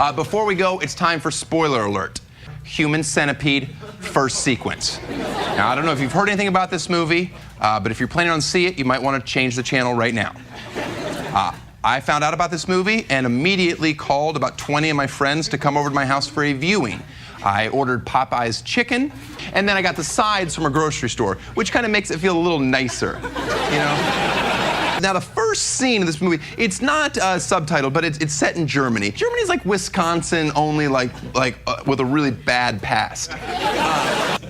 Before we go, it's time for spoiler alert. Human Centipede, first sequence. Now, I don't know if you've heard anything about this movie, but if you're planning on seeing it, you might want to change the channel right now. I found out about this movie and immediately called about 20 of my friends to come over to my house for a viewing. I ordered Popeye's chicken, and then I got the sides from a grocery store, which kind of makes it feel a little nicer, you know? Now, the first scene of this movie, it's not subtitled, but it's set in Germany. Germany's like Wisconsin, only with a really bad past.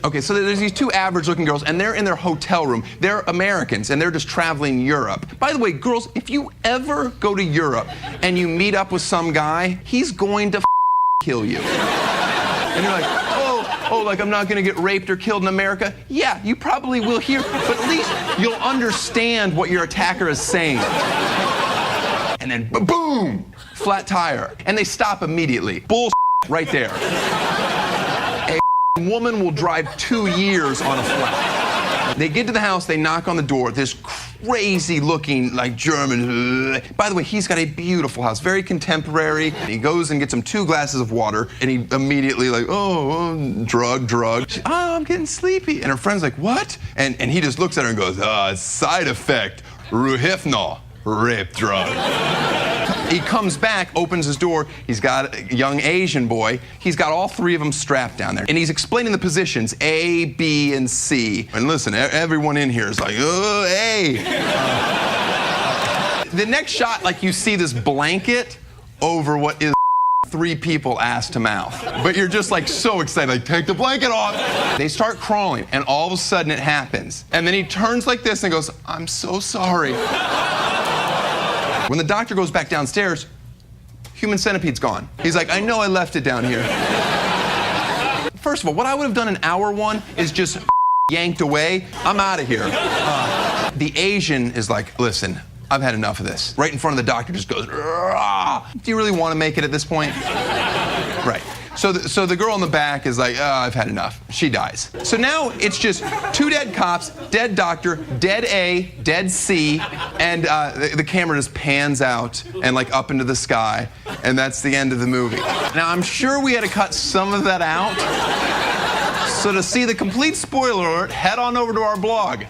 Okay, so there's these two average-looking girls, and they're in their hotel room. They're Americans, and they're just traveling Europe. By the way, girls, if you ever go to Europe and you meet up with some guy, he's going to kill you. And you're like, oh, like I'm not gonna get raped or killed in America? Yeah, you probably will here, but at least you'll understand what your attacker is saying. And then, boom, flat tire. And they stop immediately. Bull right there. A woman will drive 2 years on a flat. They get to the house, they knock on the door, this crazy looking, like German. By the way, he's got a beautiful house, very contemporary. He goes and gets him 2 glasses of water, and he immediately like, drug. I'm getting sleepy. And her friend's like, what? And he just looks at her and goes, side effect, Ruhifnol, rape drug. He comes back, opens his door. He's got a young Asian boy. He's got all 3 of them strapped down there. And he's explaining the positions, A, B, and C. And listen, everyone in here is like, A. The next shot, like you see this blanket over what is 3 people ass to mouth. But you're just like so excited, like take the blanket off. They start crawling, and all of a sudden it happens. And then he turns like this and goes, I'm so sorry. When the doctor goes back downstairs, Human Centipede's gone. He's like, I know I left it down here. First of all, what I would have done in hour 1 is just yanked away. I'm out of here. The Asian is like, listen, I've had enough of this. Right in front of the doctor just goes, Rah! Do you really want to make it at this point? Right. So the girl in the back is like, I've had enough. She dies. So now it's just 2 dead cops, dead doctor, dead A, dead C, and the camera just pans out and like up into the sky, and that's the end of the movie. Now I'm sure we had to cut some of that out. So to see the complete spoiler alert, head on over to our blog.